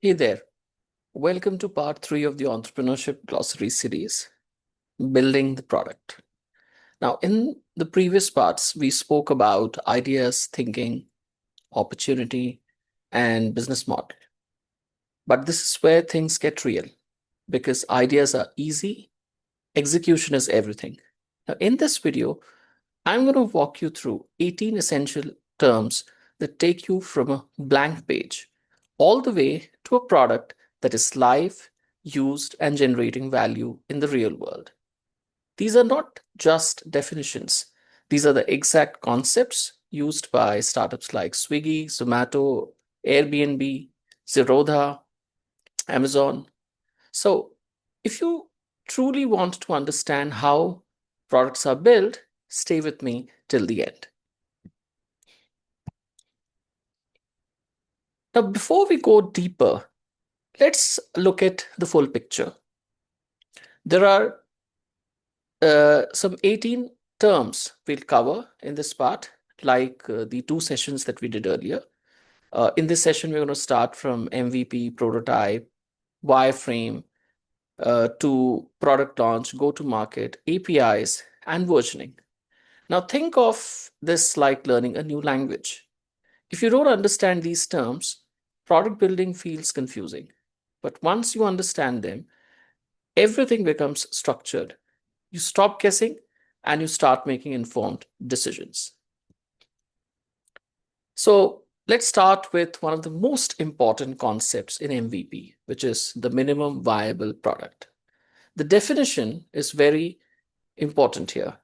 Hey there, welcome to part 3 of the Entrepreneurship Glossary series, Building the Product. Now, in the previous parts, we spoke about ideas, thinking, opportunity, and business model. But this is where things get real because ideas are easy, execution is everything. Now, in this video, I'm going to walk you through 18 essential terms that take you from a blank page all the way to a product that is live, used, and generating value in the real world. These are not just definitions, these are the exact concepts used by startups like Swiggy, Zomato, Airbnb, Zerodha, Amazon. So, if you truly want to understand how products are built, stay with me till the end. Now, before we go deeper, let's look at the full picture. There are some 18 terms we'll cover in this part, like the 2 sessions that we did earlier. In this session, we're going to start from MVP, prototype, wireframe, to product launch, go to market, APIs, and versioning. Now, think of this like learning a new language. If you don't understand these terms, product building feels confusing. But once you understand them, everything becomes structured. You stop guessing and you start making informed decisions. So let's start with one of the most important concepts in MVP, which is the minimum viable product. The definition is very important here.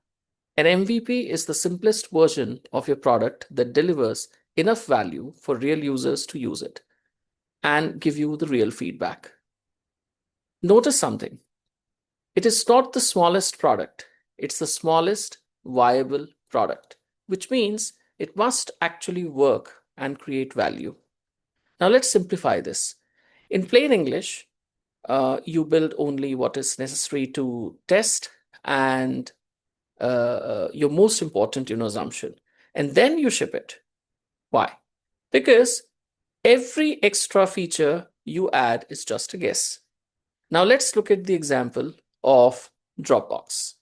An MVP is the simplest version of your product that delivers enough value for real users to use it and give you the real feedback. Notice something. It is not the smallest product, it's the smallest viable product, which means it must actually work and create value. Now let's simplify this. In plain English, you build only what is necessary to test and your most important assumption, and then you ship it. Why? Because every extra feature you add is just a guess. Now let's look at the example of Dropbox.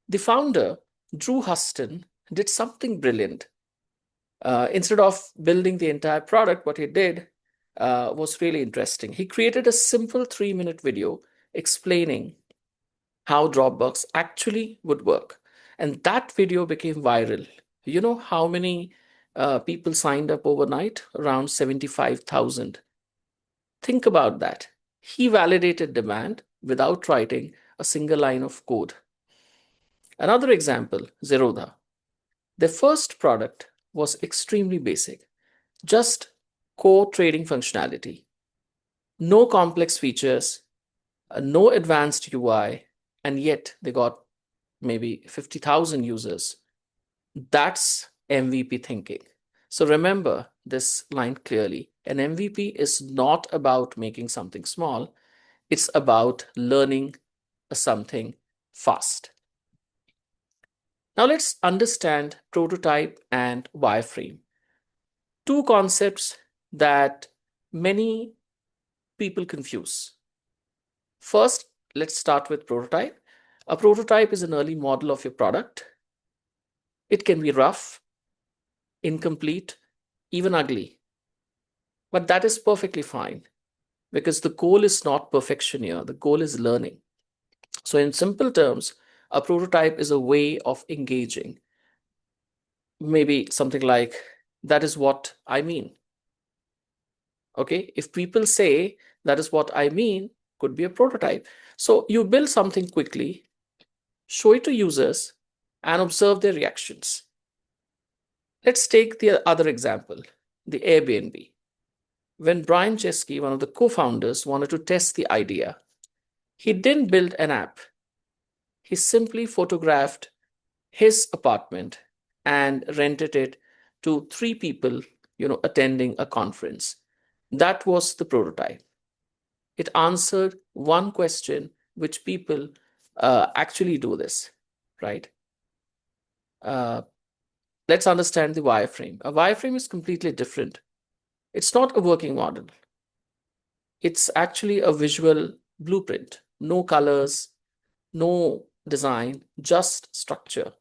The founder, Drew Huston, did something brilliant. Instead of building the entire product, what he did was really interesting. He created a simple 3-minute video explaining how Dropbox actually would work. And that video became viral. You know how many people signed up overnight? Around 75,000. Think about that. He validated demand without writing a single line of code. Another example, Zerodha. Their first product was extremely basic, just core trading functionality. No complex features, no advanced UI, and yet they got maybe 50,000 users. That's MVP thinking. So remember this line clearly. An MVP is not about making something small, it's about learning something fast. Now let's understand prototype and wireframe. Two concepts that many people confuse. First, let's start with prototype. A prototype is an early model of your product. It can be rough, incomplete, even ugly. But that is perfectly fine because the goal is not perfection here. The goal is learning. So in simple terms, a prototype is a way of engaging. Maybe something like, that is what I mean. Okay, if people say that is what I mean, could be a prototype. So you build something quickly, show it to users, and observe their reactions. Let's take the other example, the Airbnb. When Brian Chesky, one of the co-founders, wanted to test the idea, he didn't build an app. He simply photographed his apartment and rented it to 3 people, attending a conference. That was the prototype. It answered one question, which people actually do this, right? Let's understand the wireframe. A wireframe is completely different. It's not a working model. It's actually a visual blueprint. No colors, no design, just structure.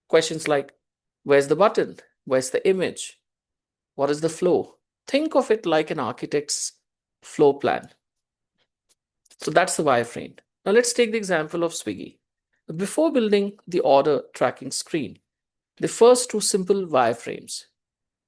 Questions like, where's the button? Where's the image? What is the flow? Think of it like an architect's flow plan. So that's the wireframe. Now let's take the example of Swiggy. Before building the order tracking screen, the first two simple wireframes.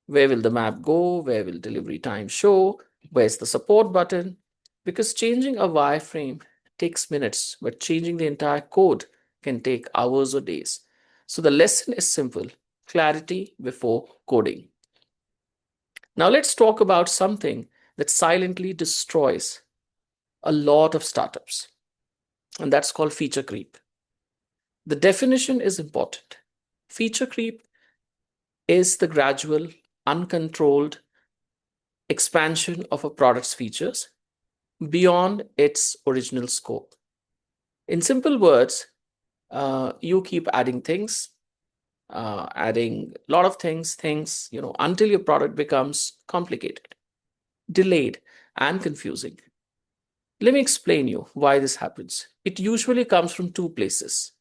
Where will the map go? Where will delivery time show? Where's the support button? Because changing a wireframe takes minutes, but changing the entire code can take hours or days. So the lesson is simple: clarity before coding. Now let's talk about something that silently destroys a lot of startups, and that's called feature creep. The definition is important. Feature creep is the gradual, uncontrolled expansion of a product's features beyond its original scope. In simple words, you keep adding things, adding a lot of things, until your product becomes complicated, delayed, and confusing. Let me explain you why this happens. It usually comes from two places.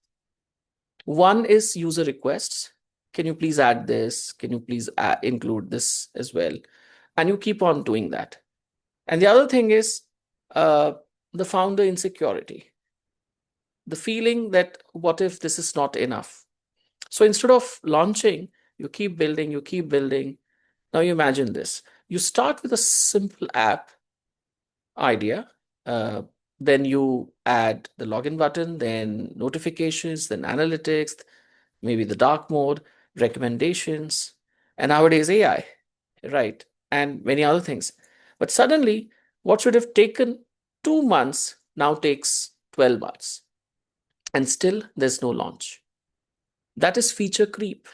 One is user requests. Can you please add this? Can you please include this as well? And you keep on doing that. And the other thing is uh, the founder insecurity, the feeling that what if this is not enough? So instead of launching, you keep building, you keep building. Now you imagine this. You start with a simple app idea, uh, then you add the login button, then notifications, then analytics, maybe the dark mode, recommendations, and nowadays AI, right? And many other things. But suddenly, what should have taken 2 months now takes 12 months. And still, there's no launch. That is feature creep.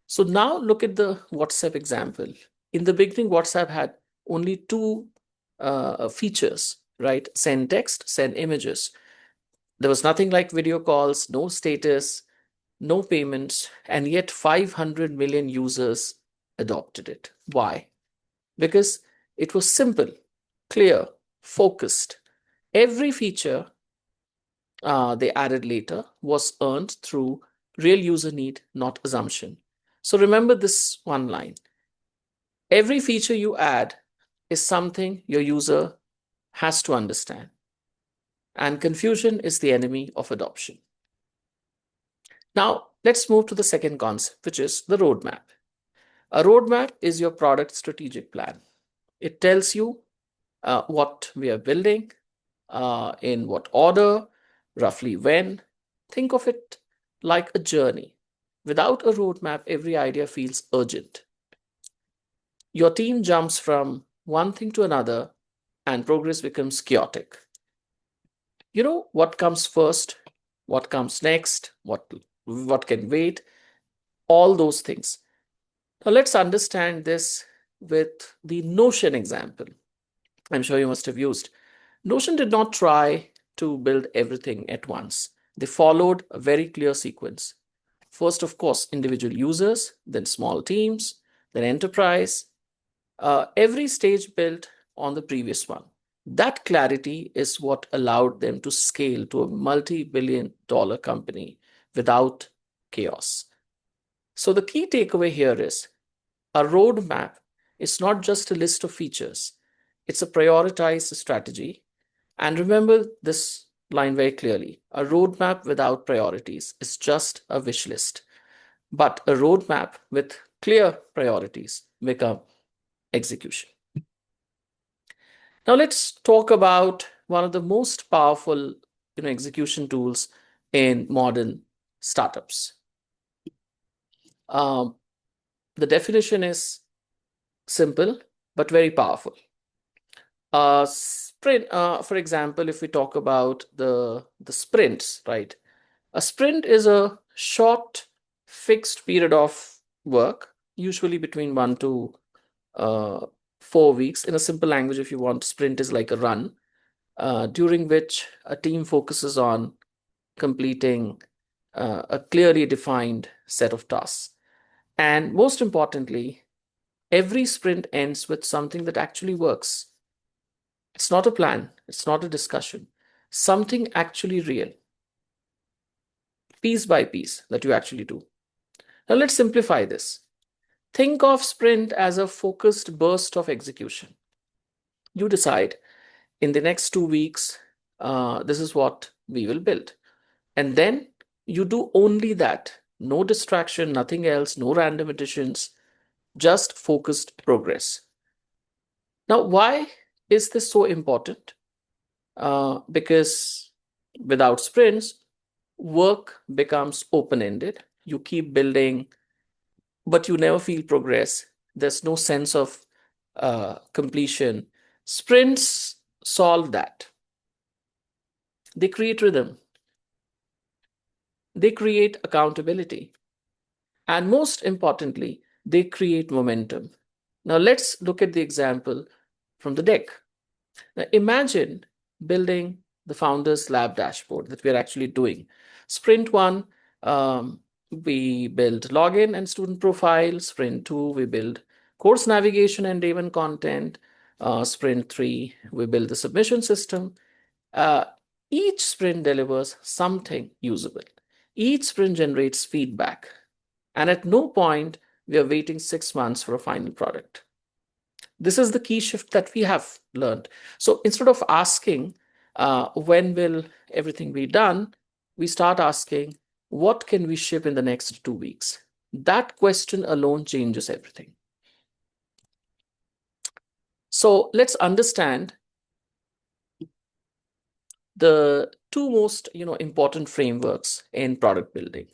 So now look at the WhatsApp example. In the beginning, WhatsApp had only two features, right? Send text, send images. There was nothing like video calls, no status, no payments, and yet 500 million users adopted it. Why? Because it was simple, clear, focused. Every feature they added later was earned through real user need, not assumption. So remember this one line. Every feature you add is something your user has to understand. And confusion is the enemy of adoption. Now, let's move to the second concept, which is the roadmap. A roadmap is your product strategic plan. It tells you what we are building, in what order, roughly when. Think of it like a journey. Without a roadmap, every idea feels urgent. Your team jumps from one thing to another and progress becomes chaotic. You know what comes first, what comes next, what can wait, all those things. Now let's understand this with the Notion example. I'm sure you must have used. Notion did not try to build everything at once. They followed a very clear sequence. First, of course, individual users, then small teams, then enterprise. Every stage built on the previous one. That clarity is what allowed them to scale to a multi-billion-dollar company without chaos. So the key takeaway here is a roadmap is not just a list of features. It's a prioritized strategy. And remember this line very clearly. A roadmap without priorities is just a wish list. But a roadmap with clear priorities become execution. Now let's talk about one of the most powerful execution tools in modern startups. Um, the definition is simple but very powerful. Sprint, for example, if we talk about the sprints, right? A sprint is a short, fixed period of work, usually between 1 to 4 weeks. In a simple language, if you want, sprint is like a run, during which a team focuses on completing a clearly defined set of tasks. And most importantly, every sprint ends with something that actually works. It's not a plan, it's not a discussion, something actually real, piece by piece, that you actually do. Now let's simplify this. Think of sprint as a focused burst of execution. You decide in the next 2 weeks, this is what we will build. And then you do only that. No distraction, nothing else, no random additions, just focused progress. Now, why is this so important? Because without sprints, work becomes open ended. You keep building, but you never feel progress. There's no sense of completion. Sprints solve that. They create rhythm, they create accountability, and most importantly, they create momentum. Now, let's look at the example from the deck. Now, imagine building the Founders Lab dashboard that we're actually doing. Sprint one, we build login and student profile. Sprint two, we build course navigation and day one content. Sprint three, we build the submission system. Uh, each sprint delivers something usable. Each sprint generates feedback. And at no point we are waiting 6 months for a final product. This is the key shift that we have learned. So instead of asking, when will everything be done, we start asking, what can we ship in the next 2 weeks? That question alone changes everything. So let's understand the two most important frameworks in product building.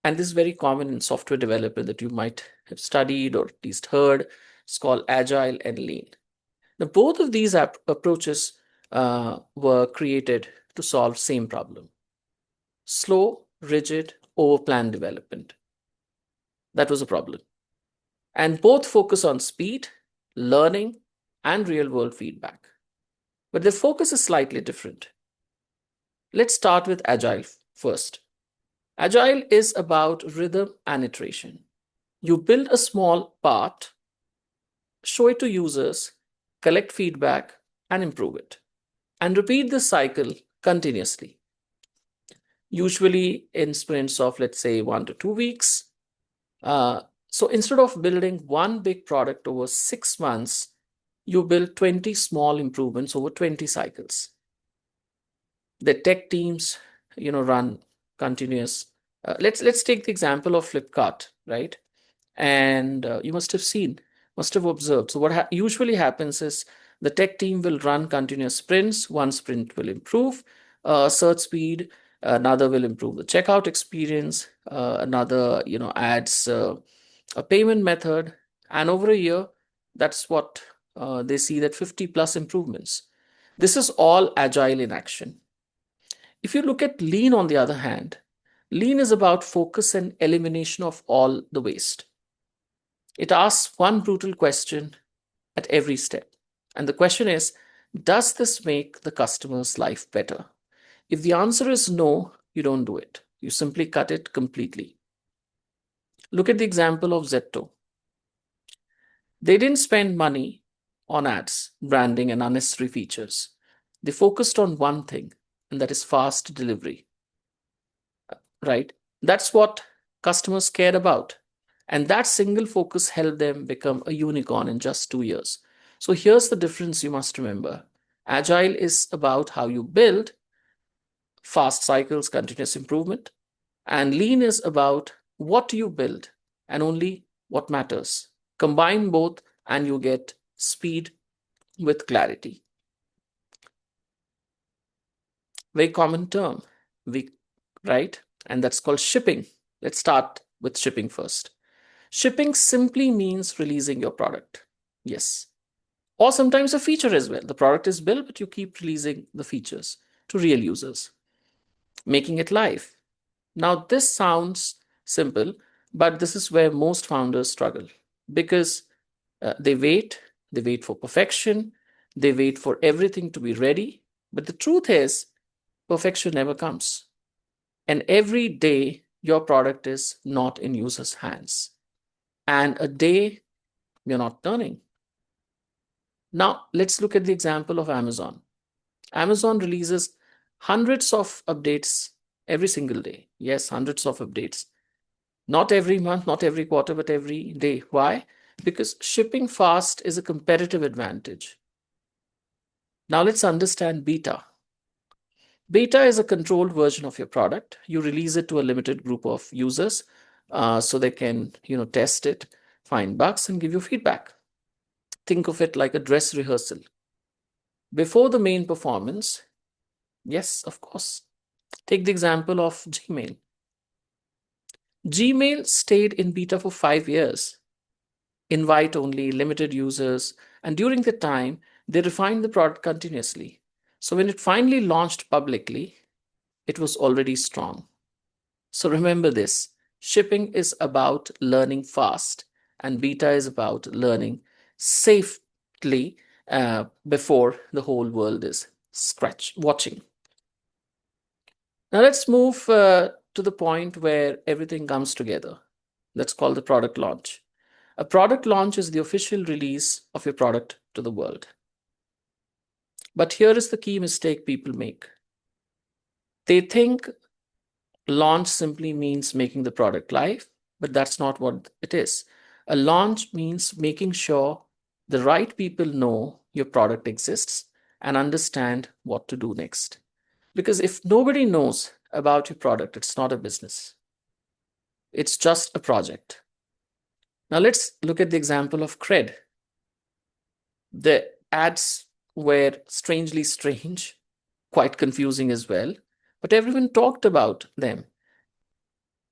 And this is very common in software development that you might have studied or at least heard. It's called Agile and Lean. Now, both of these approaches were created to solve same problem: slow, rigid, over-planned development. That was a problem. And both focus on speed, learning, and real-world feedback. But their focus is slightly different. Let's start with Agile first. Agile is about rhythm and iteration. You build a small part, show it to users, collect feedback, and improve it. And repeat this cycle continuously, usually in sprints of, let's say, 1 to 2 weeks. So instead of building one big product over 6 months, you build 20 small improvements over 20 cycles. The tech teams, run continuous. Let's take the example of Flipkart, right? And you must have observed. So what usually happens is the tech team will run continuous sprints. One sprint will improve search speed, another will improve the checkout experience, another adds a payment method, and over a year, that's what they see, that 50 plus improvements. This is all Agile in action. If you look at Lean, on the other hand, Lean is about focus and elimination of all the waste. It asks one brutal question at every step. And the question is, does this make the customer's life better? If the answer is no, you don't do it. You simply cut it completely. Look at the example of Zepto. They didn't spend money on ads, branding, and unnecessary features. They focused on one thing, and that is fast delivery. Right? That's what customers cared about. And that single focus helped them become a unicorn in just 2 years. So here's the difference you must remember. Agile is about how you build, fast cycles, continuous improvement. And Lean is about what you build and only what matters. Combine both and you get speed with clarity. Very common term, right? And that's called shipping. Let's start with shipping first. Shipping simply means releasing your product. Yes. Or sometimes a feature as well. The product is built, but you keep releasing the features to real users, making it live. Now, this sounds simple, but this is where most founders struggle because they wait for perfection, they wait for everything to be ready. But the truth is, perfection never comes. And every day, your product is not in users' hands. And a day, you're not learning. Now, let's look at the example of Amazon. Amazon releases hundreds of updates every single day. Yes, hundreds of updates. Not every month, not every quarter, but every day. Why? Because shipping fast is a competitive advantage. Now let's understand beta. Beta is a controlled version of your product. You release it to a limited group of users so they can, test it, find bugs, and give you feedback. Think of it like a dress rehearsal. Before the main performance, yes, of course. Take the example of Gmail. Gmail stayed in beta for 5 years, invite only, limited users, and during the time, they refined the product continuously. So when it finally launched publicly, it was already strong. So remember this, shipping is about learning fast, and beta is about learning safely before the whole world is watching. Now let's move to the point where everything comes together. That's called the product launch. A product launch is the official release of your product to the world. But here is the key mistake people make. They think launch simply means making the product live, but that's not what it is. A launch means making sure the right people know your product exists and understand what to do next. Because if nobody knows about your product, it's not a business. It's just a project. Now let's look at the example of Cred. The ads were strangely strange, quite confusing as well, but everyone talked about them.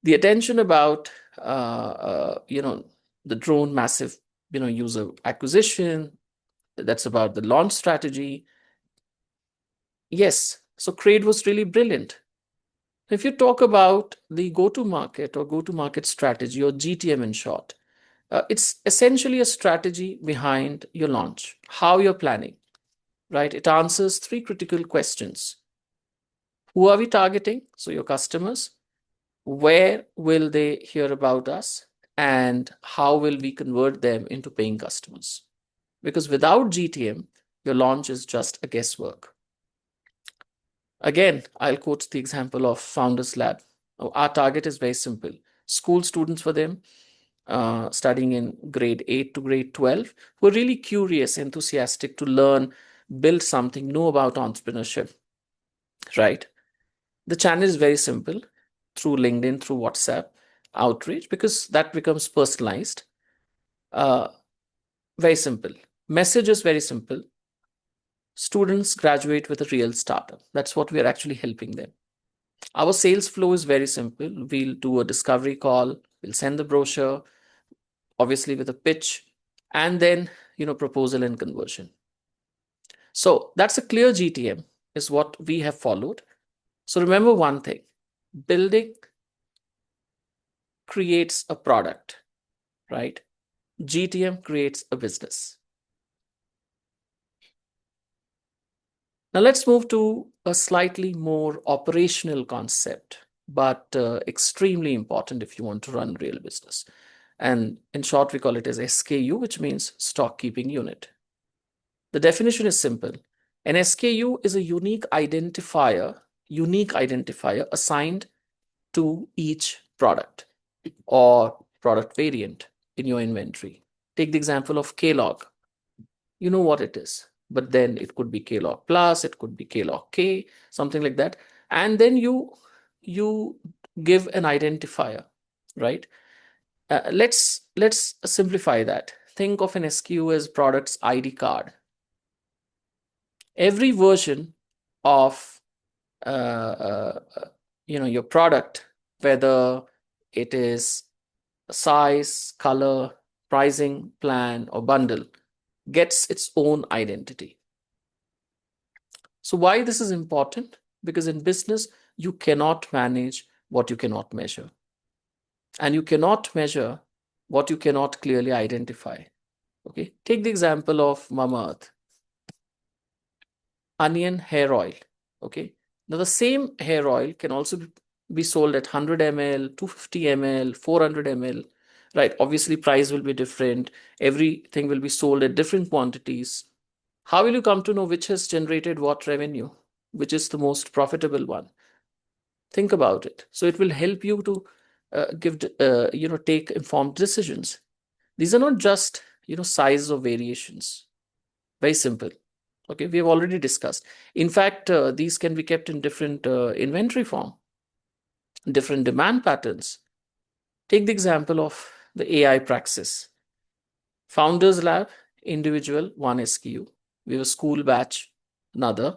The attention about the drone massive user acquisition, that's about the launch strategy. Yes, so Cred was really brilliant. If you talk about the go-to-market or go-to-market strategy, or GTM in short, it's essentially a strategy behind your launch, how you're planning, right? It answers three critical questions. Who are we targeting? So your customers. Where will they hear about us? And how will we convert them into paying customers? Because without GTM, your launch is just a guesswork. Again, I'll quote the example of Founders Lab. Our target is very simple. School students for them, studying in grade 8 to grade 12, who are really curious, enthusiastic to learn, build something, know about entrepreneurship, right? The channel is very simple, through LinkedIn, through WhatsApp, outreach, because that becomes personalized. Very simple. Message is very simple. Students graduate with a real startup. That's what we are actually helping them. Our sales flow is very simple. We'll do a discovery call, we'll send the brochure, obviously with a pitch, and then proposal and conversion. So that's a clear GTM is what we have followed. So remember one thing, building creates a product, right? GTM creates a business. Now let's move to a slightly more operational concept, but extremely important if you want to run real business. And in short, we call it as SKU, which means stock keeping unit. The definition is simple. An SKU is a unique identifier assigned to each product or product variant in your inventory. Take the example of K-log. You know what it is, but then it could be K-log plus, it could be K-log K, something like that. And then you give an identifier, right? Let's simplify that. Think of an SKU as product's ID card. Every version of your product, whether it is size, color, pricing, plan, or bundle, gets its own identity. So why this is important? Because in business, you cannot manage what you cannot measure. And you cannot measure what you cannot clearly identify. Okay, take the example of Mamaearth. Onion hair oil. Okay, now the same hair oil can also be sold at 100 ml, 250 ml, 400 ml, right? Obviously, price will be different. Everything will be sold at different quantities. How will you come to know which has generated what revenue, which is the most profitable one? Think about it. So it will help you to take informed decisions. These are not just size of variations. Very simple. Okay, we have already discussed. In fact, these can be kept in different inventory form, different demand patterns. Take the example of the AI-Praxis. Founders Lab, individual, one SKU. We have a school batch, another.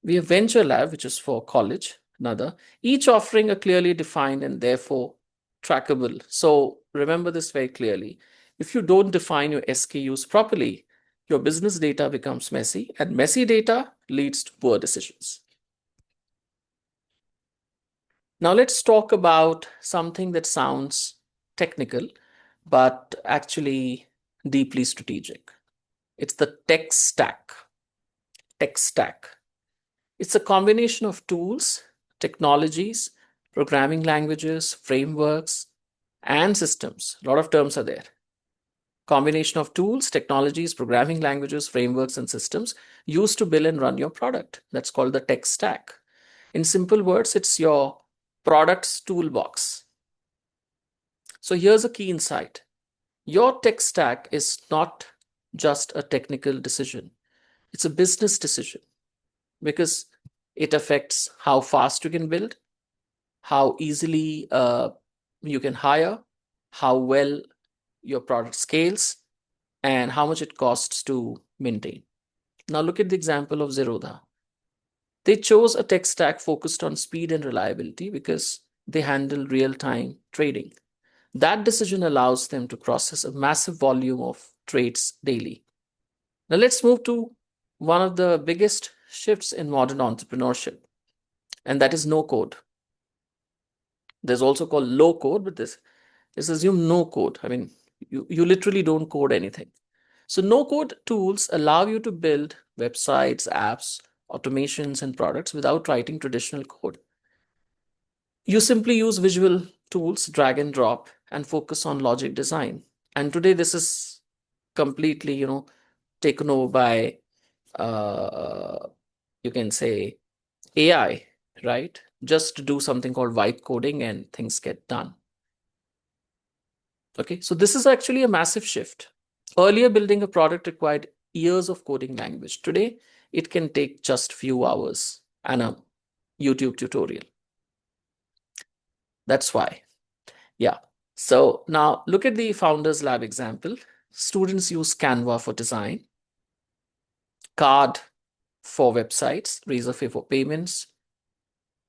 We have Venture Lab, which is for college, another. Each offering a clearly defined and therefore trackable. So remember this very clearly. If you don't define your SKUs properly, your business data becomes messy, and messy data leads to poor decisions. Now let's talk about something that sounds technical, but actually deeply strategic. It's the tech stack. Tech stack. It's a combination of tools, technologies, programming languages, frameworks, and systems. A lot of terms are there. Combination of tools, technologies, programming languages, frameworks, and systems used to build and run your product. That's called the tech stack. In simple words, it's your product's toolbox. So here's a key insight. Your tech stack is not just a technical decision. It's a business decision because it affects how fast you can build, how easily you can hire, how well your product scales, and how much it costs to maintain. Now look at the example of Zerodha. They chose a tech stack focused on speed and reliability because they handle real-time trading. That decision allows them to process a massive volume of trades daily. Now let's move to one of the biggest shifts in modern entrepreneurship, and that is no code. There's also called low code, but this assume no code. I mean, you literally don't code anything. So no code tools allow you to build websites, apps, automations, and products without writing traditional code. You simply use visual tools, drag and drop, and focus on logic design. And today this is completely, taken over by, you can say, AI, right? Just do something called vibe coding and things get done. Okay, so this is actually a massive shift. Earlier, building a product required years of coding language. Today, it can take just few hours and a YouTube tutorial. That's why. Yeah. So now look at the Founders Lab example. Students use Canva for design, Card for websites, Razorpay for payments,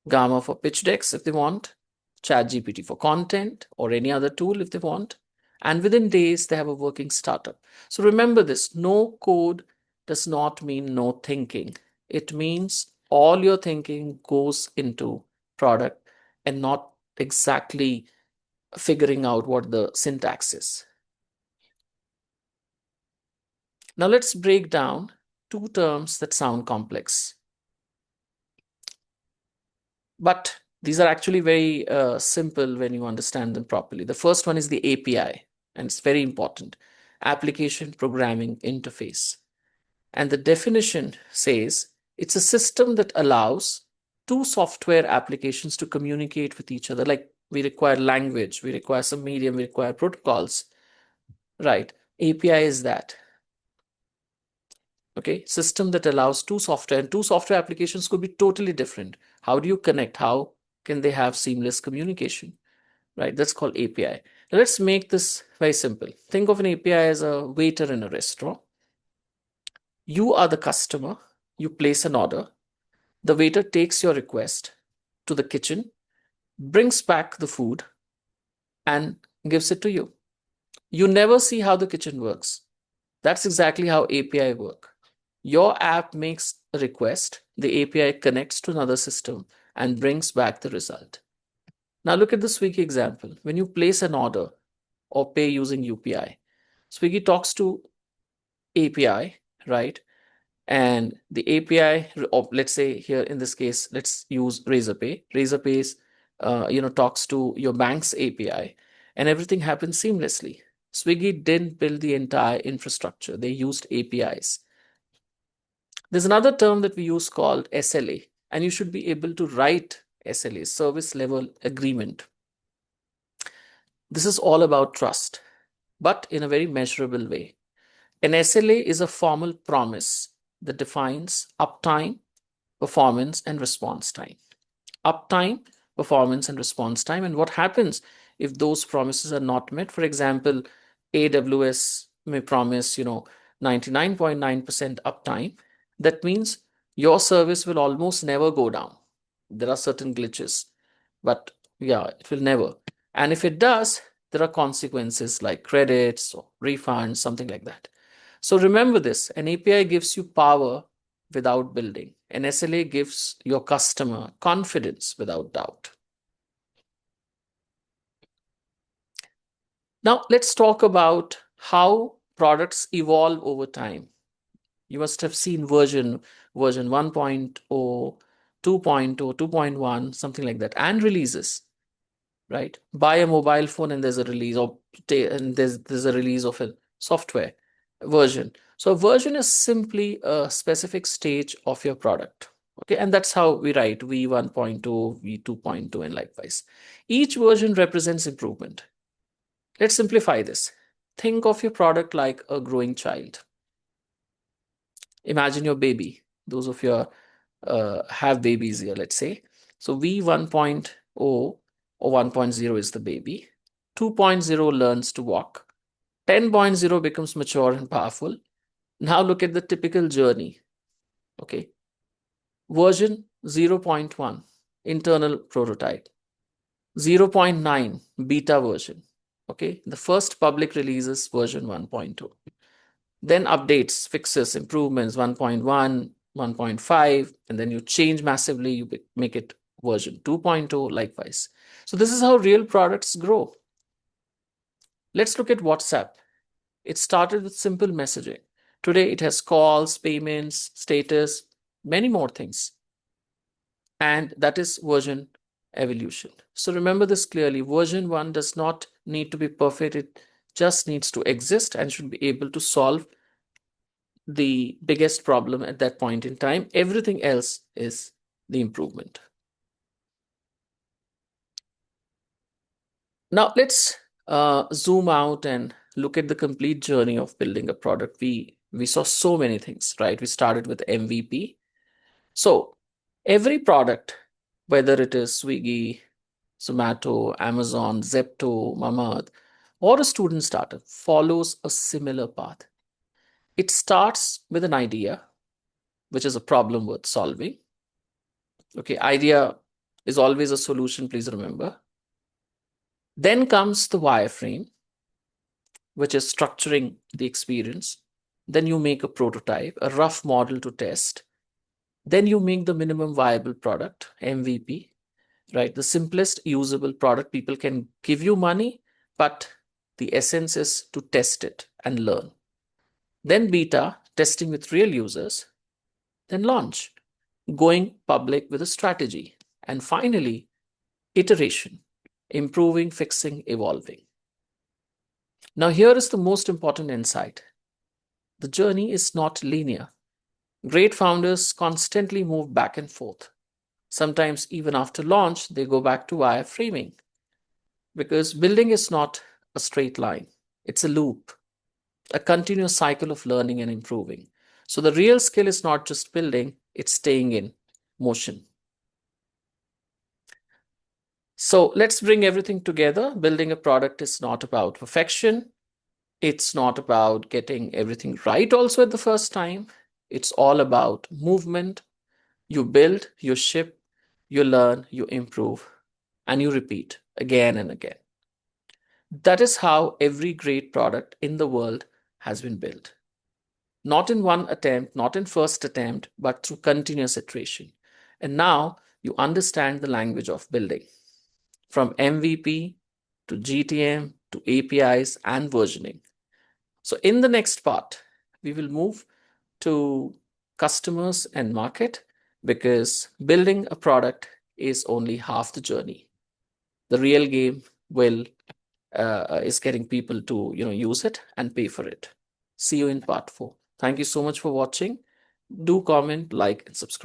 Gamma for pitch decks if they want, ChatGPT for content, or any other tool if they want. And within days, they have a working startup. So remember this, no code does not mean no thinking. It means all your thinking goes into product and not exactly figuring out what the syntax is. Now let's break down two terms that sound complex. But these are actually very simple when you understand them properly. The first one is the API, and it's very important. Application Programming Interface. And the definition says it's a system that allows two software applications to communicate with each other. Like we require language, we require some medium, we require protocols, right? API is that. Okay, system that allows two software, and two software applications could be totally different. How do you connect? How can they have seamless communication? Right, that's called API. Now let's make this very simple. Think of an API as a waiter in a restaurant. You are the customer, you place an order, the waiter takes your request to the kitchen, brings back the food, and gives it to you. You never see how the kitchen works. That's exactly how API work. Your app makes a request, the API connects to another system and brings back the result. Now look at the Swiggy example. When you place an order or pay using UPI, Swiggy talks to API, right? And the API, or let's say here in this case, let's use Razorpay. Razorpay talks to your bank's API, and everything happens seamlessly. Swiggy didn't build the entire infrastructure. They used APIs. There's another term that we use called SLA, and you should be able to write SLA, service level agreement. This is all about trust, but in a very measurable way. An SLA is a formal promise that defines uptime, performance, and response time. Uptime, performance, and response time. And what happens if those promises are not met? For example, AWS may promise, 99.9% uptime. That means your service will almost never go down. There are certain glitches, but yeah, it will never. And if it does, there are consequences like credits or refunds, something like that. So remember this, an API gives you power without building. An SLA gives your customer confidence without doubt. Now, let's talk about how products evolve over time. You must have seen version 1.0, 2.0, 2.1, something like that, and releases, right? Buy a mobile phone and there's a release, and there's a release of a software version. So a version is simply a specific stage of your product. Okay, and that's how we write V1.2, V2.2, and likewise. Each version represents improvement. Let's simplify this. Think of your product like a growing child. Imagine your baby. Those of you have babies here, let's say. So V1.0 or 1.0 is the baby. 2.0 learns to walk. 10.0 becomes mature and powerful. Now look at the typical journey. Okay. Version 0.1, internal prototype. 0.9, beta version. Okay. The first public release is version 1.2. Then updates, fixes, improvements, 1.1, 1.5, and then you change massively, you make it version 2.0, likewise. So this is how real products grow. Let's look at WhatsApp. It started with simple messaging. Today it has calls, payments, status, many more things. And that is version evolution. So remember this clearly. Version 1 does not need to be perfect. It just needs to exist and should be able to solve the biggest problem at that point in time. Everything else is the improvement. Now let's zoom out and look at the complete journey of building a product. We saw so many things, right? We started with MVP. So every product, whether it is Swiggy, Zomato, Amazon, Zepto, Mamath, or a student startup, follows a similar path. It starts with an idea, which is a problem worth solving. Okay, idea is always a solution, please remember. Then comes the wireframe, which is structuring the experience. Then you make a prototype, a rough model to test. Then you make the minimum viable product, MVP, right? The simplest usable product. People can give you money, but the essence is to test it and learn. Then beta, testing with real users. Then launch, going public with a strategy. And finally, iteration, improving, fixing, evolving. Now, here is the most important insight. The journey is not linear. Great founders constantly move back and forth. Sometimes, even after launch, they go back to wireframing because building is not a straight line, it's a loop, a continuous cycle of learning and improving. So, the real skill is not just building, it's staying in motion. So, let's bring everything together. Building a product is not about perfection. It's not about getting everything right also at the first time. It's all about movement. You build, you ship, you learn, you improve, and you repeat again and again. That is how every great product in the world has been built. Not in one attempt, not in first attempt, but through continuous iteration. And now you understand the language of building. From MVP to GTM to APIs and versioning. So in the next part, we will move to customers and market because building a product is only half the journey. The real game is getting people to use it and pay for it. See you in part 4. Thank you so much for watching. Do comment, like, and subscribe.